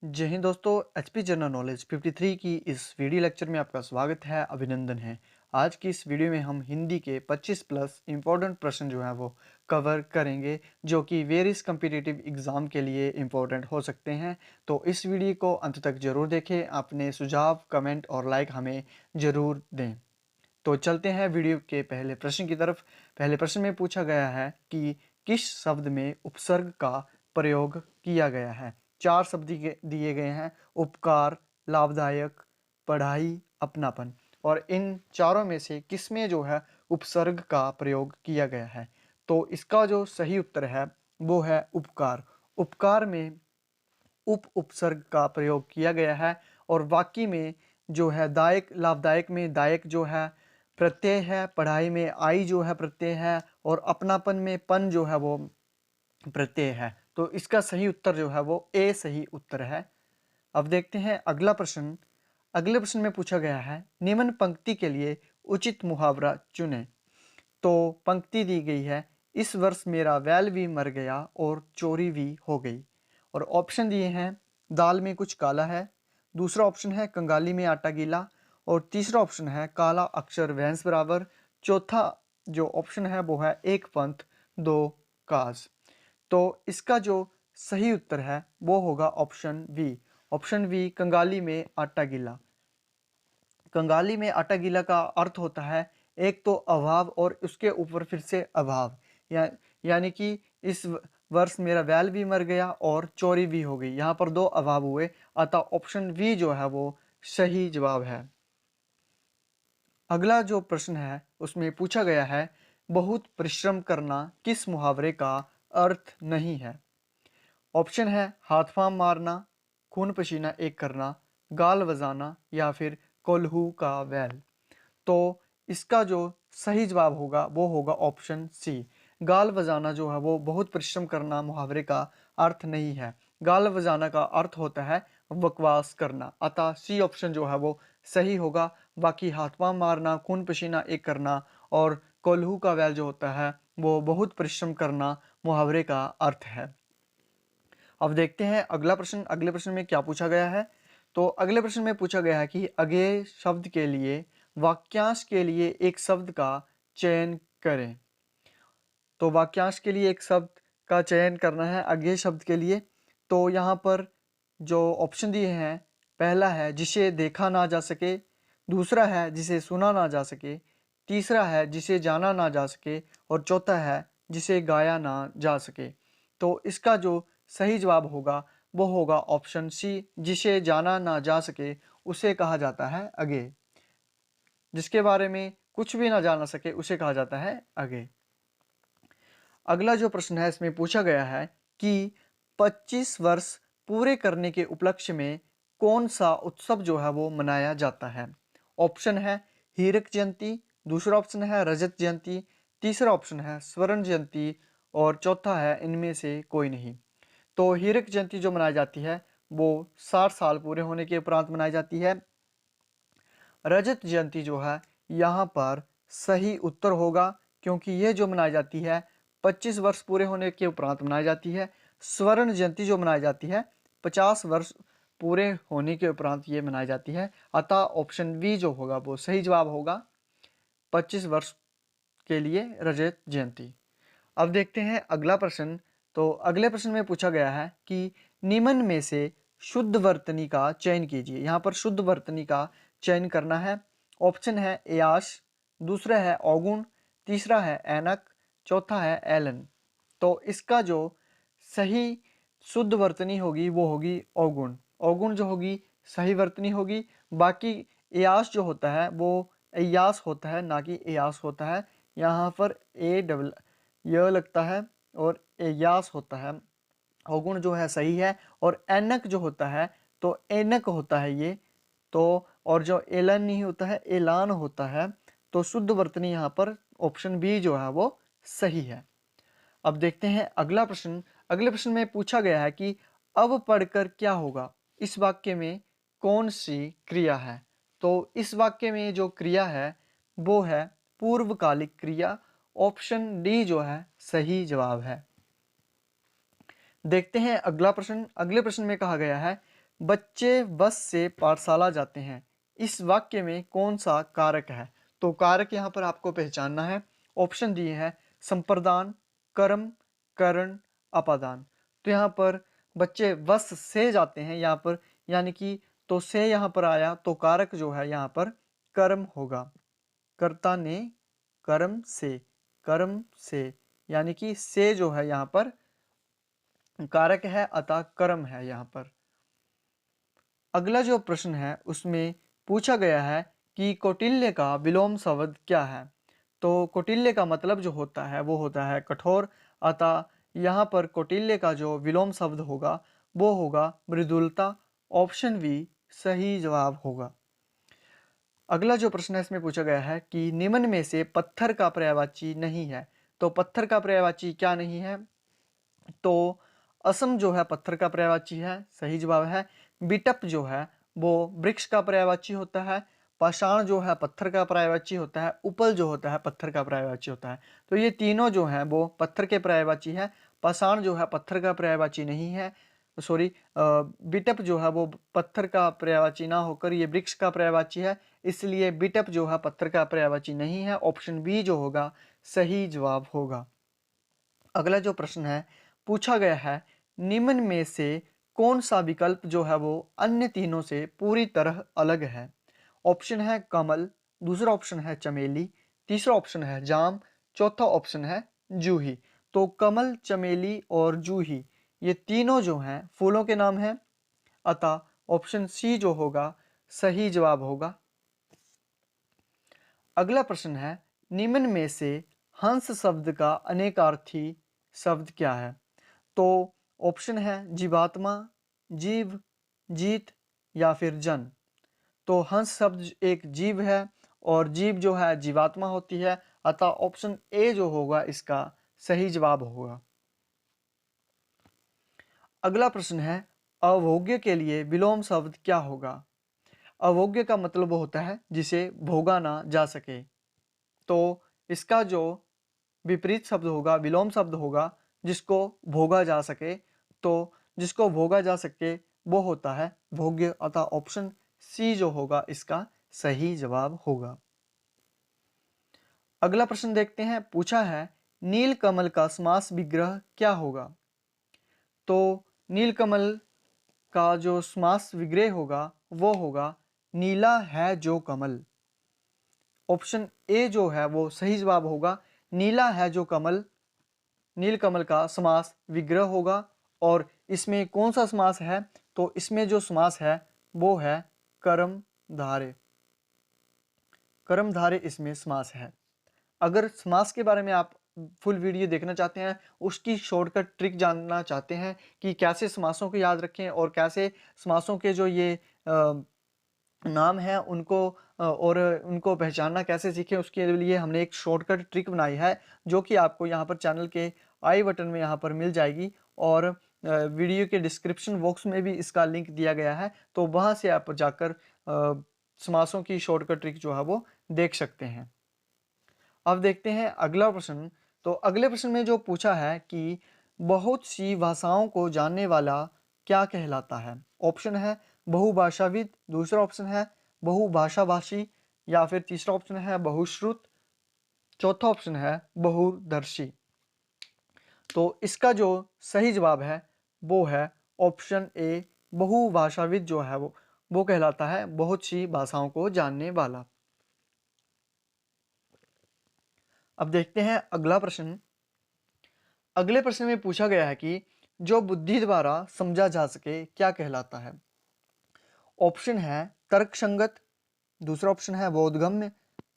जय हिंद दोस्तों। HP general knowledge 53 की इस वीडियो लेक्चर में आपका स्वागत है, अभिनंदन है। आज की इस वीडियो में हम हिंदी के 25 प्लस इम्पोर्टेंट प्रश्न जो है वो कवर करेंगे, जो कि वेरियस कम्पिटिटिव एग्ज़ाम के लिए इम्पोर्टेंट हो सकते हैं। तो इस वीडियो को अंत तक ज़रूर देखें, अपने सुझाव, कमेंट और लाइक हमें ज़रूर दें। तो चलते हैं वीडियो के पहले प्रश्न की तरफ। पहले प्रश्न में पूछा गया है कि किस शब्द में उपसर्ग का प्रयोग किया गया है। चार शब्द दिए गए हैं: उपकार, लाभदायक, पढ़ाई, अपनापन। और इन चारों में से किस में जो है उपसर्ग का प्रयोग किया गया है। तो इसका जो सही उत्तर है वो है उपकार। उपकार में उपसर्ग का प्रयोग किया गया है। और वाक्य में जो है दायक, लाभदायक में दायक जो है प्रत्यय है, पढ़ाई में आई जो है प्रत्यय है, और अपनापन में पन जो है वो प्रत्यय है। तो इसका सही उत्तर जो है वो ए सही उत्तर है। अब देखते हैं अगला प्रश्न। अगले प्रश्न में पूछा गया है, निम्न पंक्ति के लिए उचित मुहावरा चुनें। तो पंक्ति दी गई है, इस वर्ष मेरा बैल भी मर गया और चोरी भी हो गई। और ऑप्शन दिए हैं, दाल में कुछ काला है, दूसरा ऑप्शन है कंगाली में आटा गीला, और तीसरा ऑप्शन है काला अक्षर भैंस बराबर। चौथा जो ऑप्शन है वो है एक पंथ दो काज। तो इसका जो सही उत्तर है वो होगा ऑप्शन वी। ऑप्शन वी, कंगाली में आटा गीला। कंगाली में आटा गीला का अर्थ होता है एक तो अभाव और उसके ऊपर फिर से अभाव, या यानी कि इस वर्ष मेरा बैल भी मर गया और चोरी भी हो गई। यहाँ पर दो अभाव हुए, अतः ऑप्शन वी जो है वो सही जवाब है। अगला जो प्रश्न है उसमें पूछा गया है, बहुत परिश्रम करना किस मुहावरे का अर्थ नहीं है। ऑप्शन है हाथ पांव मारना, खून पसीना एक करना, गाल बजाना, या फिर कोल्हू का बैल। तो इसका जो सही जवाब होगा वो होगा ऑप्शन सी। गाल बजाना जो है वो बहुत परिश्रम करना मुहावरे का अर्थ नहीं है। गाल बजाना का अर्थ होता है बकवास करना, अतः सी ऑप्शन जो है वो सही होगा। बाकी हाथ पांव मारना, खून पसीना एक करना और कोल्हू का बैल जो होता है वो बहुत परिश्रम करना मुहावरे का अर्थ है। अब देखते हैं अगला प्रश्न। अगले प्रश्न में क्या पूछा गया है। तो अगले प्रश्न में पूछा गया है कि अगले शब्द के लिए वाक्यांश के लिए एक शब्द का चयन करें। तो वाक्यांश के लिए एक शब्द का चयन करना है अगले शब्द के लिए। तो यहाँ पर जो ऑप्शन दिए हैं, पहला है जिसे देखा ना जा सके, दूसरा है जिसे सुना ना जा सके, तीसरा है जिसे जाना ना जा सके, और चौथा है जिसे गाया ना जा सके। तो इसका जो सही जवाब होगा वो होगा ऑप्शन सी, जिसे जाना ना जा सके उसे कहा जाता है अगे। जिसके बारे में कुछ भी ना जाना सके उसे कहा जाता है अगे। अगला जो प्रश्न है इसमें पूछा गया है कि 25 वर्ष पूरे करने के उपलक्ष्य में कौन सा उत्सव जो है वो मनाया जाता है। ऑप्शन है हीरक जयंती, दूसरा ऑप्शन है रजत जयंती, तीसरा ऑप्शन है स्वर्ण जयंती, और चौथा है इनमें से कोई नहीं। तो हीरक जयंती जो मनाई जाती है वो 60 साल पूरे होने के उपरांत मनाई जाती है। रजत जयंती जो है यहाँ पर सही उत्तर होगा, क्योंकि ये जो मनाई जाती है 25 वर्ष पूरे होने के उपरांत मनाई जाती है। स्वर्ण जयंती जो मनाई जाती है 50 वर्ष पूरे होने के उपरांत ये मनाई जाती है। अतः ऑप्शन बी जो होगा वो सही जवाब होगा, 25 वर्ष के लिए रजत जयंती। अब देखते हैं अगला प्रश्न। तो अगले प्रश्न में पूछा गया है कि निम्न में से शुद्ध वर्तनी का चयन कीजिए। यहाँ पर शुद्ध वर्तनी का चयन करना है। ऑप्शन है एयास, दूसरा है अवगुण, तीसरा है ऐनक, चौथा है एलन। तो इसका जो सही शुद्ध वर्तनी होगी वो होगी अवगुण। अवगुण जो होगी सही वर्तनी होगी। बाकी एयास जो होता है वो एयास होता है, ना कि एयास होता है। यहाँ पर ए डबल य लगता है और एयास होता है। अवगुण जो है सही है। और एनक जो होता है तो एनक होता है ये। तो और जो एलन नहीं होता है एलान होता है। तो शुद्ध वर्तनी यहाँ पर ऑप्शन बी जो है वो सही है। अब देखते हैं अगला प्रश्न। अगले प्रश्न में पूछा गया है कि अब पढ़कर क्या होगा, इस वाक्य में कौन सी क्रिया है। तो इस वाक्य में जो क्रिया है वो है पूर्वकालिक क्रिया। ऑप्शन डी जो है सही जवाब है। देखते हैं अगला प्रश्न। अगले प्रश्न में कहा गया है बच्चे बस से पाठशाला जाते हैं। इस वाक्य में कौन सा कारक है? तो कारक यहाँ पर आपको पहचानना है। ऑप्शन दिए हैं संप्रदान, कर्म, करण, अपादान। तो यहाँ पर बच्चे बस से जाते हैं यहाँ पर, यानी कि तो से यहाँ पर आया तो कारक जो है यहाँ पर कर्म होगा। कर्ता ने कर्म से यानी कि से जो है यहाँ पर कारक है, अतः कर्म है यहाँ पर। अगला जो प्रश्न है उसमें पूछा गया है कि कौटिल्य का विलोम शब्द क्या है? तो कौटिल्य का मतलब जो होता है वो होता है कठोर, अतः यहाँ पर कौटिल्य का जो विलोम शब्द होगा वो होगा मृदुलता। ऑप्शन बी सही जवाब होगा। अगला जो प्रश्न है इसमें पूछा गया है कि निम्न में से पत्थर का पर्यायवाची नहीं है। तो पत्थर का पर्यायवाची क्या नहीं है? तो असम जो है पत्थर का पर्यायवाची है, सही जवाब है। बिटप जो है वो वृक्ष का पर्यायवाची होता है। पाषाण जो है पत्थर का पर्यायवाची होता है। उपल जो होता है पत्थर का पर्यायवाची होता है। तो ये तीनों जो हैं वो पत्थर के पर्यायवाची है। पाषाण जो है पत्थर का पर्यायवाची नहीं है, सॉरी, बिटप जो है वो पत्थर का पर्यायवाची ना होकर ये वृक्ष का पर्यायवाची है, इसलिए बिटप जो है पत्थर का पर्यायवाची नहीं है। ऑप्शन बी जो होगा सही जवाब होगा। अगला जो प्रश्न है पूछा गया है निम्न में से कौन सा विकल्प जो है वो अन्य तीनों से पूरी तरह अलग है? ऑप्शन है कमल, दूसरा ऑप्शन है चमेली, तीसरा ऑप्शन है जाम, चौथा ऑप्शन है जूही। तो कमल, चमेली और जूही ये तीनों जो हैं फूलों के नाम हैं, अतः ऑप्शन सी जो होगा सही जवाब होगा। अगला प्रश्न है निम्न में से हंस शब्द का अनेकार्थी शब्द क्या है? तो ऑप्शन है जीवात्मा, जीव, जीत या फिर जन। तो हंस शब्द एक जीव है और जीव जो है जीवात्मा होती है, अतः ऑप्शन ए जो होगा इसका सही जवाब होगा। अगला प्रश्न है अभोग्य के लिए विलोम शब्द क्या होगा? अभोग्य का मतलब होता है जिसे भोगा ना जा सके। तो इसका जो विपरीत शब्द होगा, विलोम शब्द होगा जिसको भोगा जा सके। तो जिसको भोगा जा सके वो होता है भोग्य, अतः ऑप्शन सी जो होगा इसका सही जवाब होगा। अगला प्रश्न देखते हैं, पूछा है नीलकमल का समास विग्रह क्या होगा? तो नीलकमल का जो समास विग्रह होगा वो होगा नीला है जो कमल। ऑप्शन ए जो है वो सही जवाब होगा। नीला है जो कमल नीलकमल का समास विग्रह होगा। और इसमें कौन सा समास है? तो इसमें जो समास है वो है कर्मधारय। कर्मधारय इसमें समास है। अगर समास के बारे में आप फुल वीडियो देखना चाहते हैं, उसकी शॉर्टकट ट्रिक जानना चाहते हैं कि कैसे समासों को याद रखें और कैसे समासों के जो ये नाम है उनको और उनको पहचानना कैसे सीखें, उसके लिए हमने एक शॉर्टकट ट्रिक बनाई है जो कि आपको यहाँ पर चैनल के आई बटन में यहाँ पर मिल जाएगी और वीडियो के डिस्क्रिप्शन बॉक्स में भी इसका लिंक दिया गया है। तो वहाँ से आप जाकर समासों की शॉर्टकट ट्रिक जो है वो देख सकते हैं। अब देखते हैं अगला प्रश्न। तो अगले प्रश्न में जो पूछा है कि बहुत सी भाषाओं को जानने वाला क्या कहलाता है? ऑप्शन है बहुभाषाविद, दूसरा ऑप्शन है बहुभाषाभाषी या फिर तीसरा ऑप्शन है बहुश्रुत, चौथा ऑप्शन है बहुदर्शी। तो इसका जो सही जवाब है वो है ऑप्शन ए, बहुभाषाविद जो है वो कहलाता है बहुत सी भाषाओं को जानने वाला। अब देखते हैं अगला प्रश्न। अगले प्रश्न में पूछा गया है कि जो बुद्धि द्वारा समझा जा सके क्या कहलाता है? ऑप्शन है तर्कसंगत, दूसरा ऑप्शन है बोधगम्य,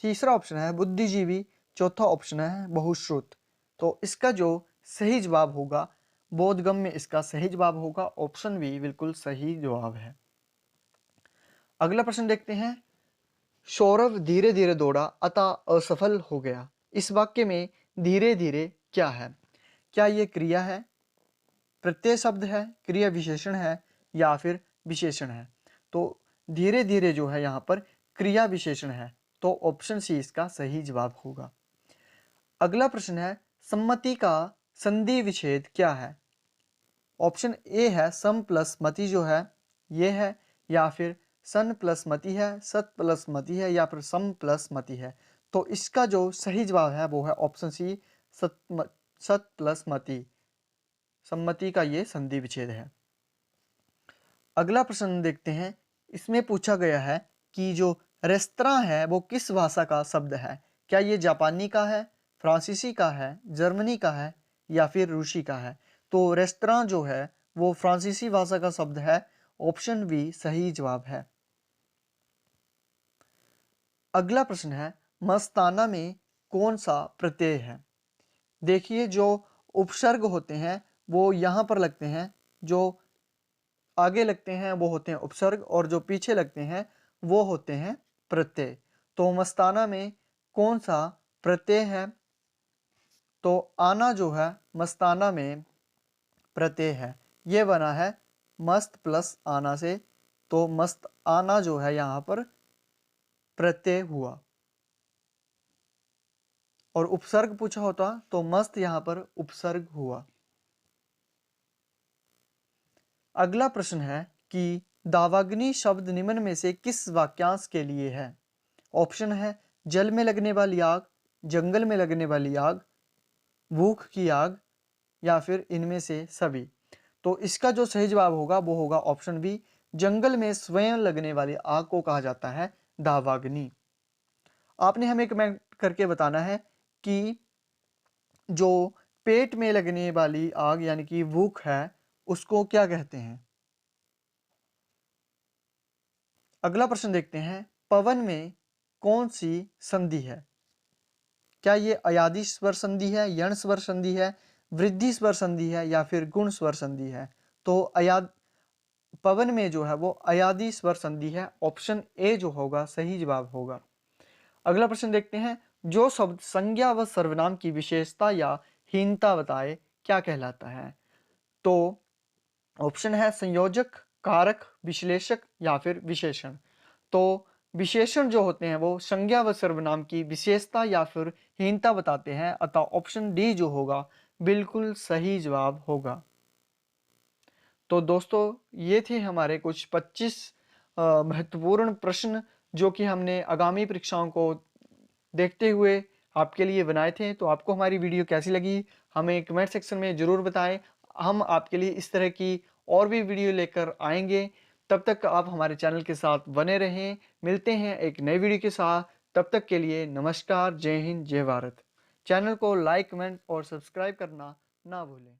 तीसरा ऑप्शन है बुद्धिजीवी, चौथा ऑप्शन है बहुश्रुत। तो इसका जो सही जवाब होगा बोधगम्य इसका सही जवाब होगा। ऑप्शन बी बिल्कुल सही जवाब है। अगला प्रश्न देखते हैं। सौरभ धीरे धीरे दौड़ा अतः असफल हो गया। इस वाक्य में धीरे धीरे क्या है? क्या ये क्रिया है, प्रत्यय शब्द है, क्रिया विशेषण है या फिर विशेषण है? तो धीरे धीरे जो है यहाँ पर क्रिया विशेषण है, तो ऑप्शन सी इसका सही जवाब होगा। अगला प्रश्न है सम्मति का संधि विच्छेद क्या है? ऑप्शन ए है सम प्लस मति जो है ये है, या फिर सन प्लस मति है, सत प्लस मति है, या फिर सम प्लस मति है। तो इसका जो सही जवाब है वो है ऑप्शन सी, सत प्लस मति। सम्मति का ये संधि विच्छेद है। अगला प्रश्न देखते हैं। इसमें पूछा गया है कि जो रेस्तरां है वो किस भाषा का शब्द है। क्या ये जापानी का है, फ्रांसीसी का है, जर्मनी का है, या फिर रूसी का है। तो रेस्तरां जो है वो फ्रांसीसी भाषा का शब्द है। ऑप्शन बी सही जवाब है। अगला प्रश्न है, मस्ताना में कौन सा प्रत्यय है। देखिए, जो उपसर्ग होते हैं वो यहाँ पर लगते हैं, जो आगे लगते हैं वो होते हैं उपसर्ग, और जो पीछे लगते हैं वो होते हैं प्रत्यय। तो मस्ताना में कौन सा प्रत्यय है। तो आना जो है मस्ताना में प्रत्यय है। ये बना है मस्त प्लस आना से, तो मस्त आना जो है यहाँ पर प्रत्यय हुआ। और उपसर्ग पूछा होता तो मस्त यहाँ पर उपसर्ग हुआ। अगला प्रश्न है कि दावाग्नि शब्द निम्न में से किस वाक्यांश के लिए है। ऑप्शन है जल में लगने वाली आग, जंगल में लगने वाली आग, भूख की आग, या फिर इनमें से सभी। तो इसका जो सही जवाब होगा वो होगा ऑप्शन बी, जंगल में स्वयं लगने वाली आग को कहा जाता है दावाग्नि। आपने हमें कमेंट करके बताना है कि जो पेट में लगने वाली आग यानी कि भूख है उसको क्या कहते हैं। अगला प्रश्न देखते हैं। पवन में कौन सी संधि है। क्या ये अयादी स्वर संधि है, यण स्वर संधि है, वृद्धि स्वर संधि है, या फिर गुण स्वर संधि है। तो पवन में जो है वो अयादी स्वर संधि है। ऑप्शन ए जो होगा सही जवाब होगा। अगला प्रश्न देखते हैं। जो शब्द संज्ञा व सर्वनाम की विशेषता या हीनता बताए क्या कहलाता है। तो ऑप्शन है संयोजक, कारक, विश्लेषक, या फिर विशेषण। तो विशेषण जो होते हैं वो संज्ञा व सर्वनाम की विशेषता या फिर हीनता बताते हैं, अतः ऑप्शन डी जो होगा बिल्कुल सही जवाब होगा। तो दोस्तों, ये थे हमारे कुछ 25 महत्वपूर्ण प्रश्न जो कि हमने आगामी परीक्षाओं को देखते हुए आपके लिए बनाए थे। तो आपको हमारी वीडियो कैसी लगी हमें कमेंट सेक्शन में ज़रूर बताएं। हम आपके लिए इस तरह की और भी वीडियो लेकर आएंगे। तब तक आप हमारे चैनल के साथ बने रहें। मिलते हैं एक नई वीडियो के साथ। तब तक के लिए नमस्कार, जय हिंद, जय भारत। चैनल को लाइक, कमेंट और सब्सक्राइब करना ना भूलें।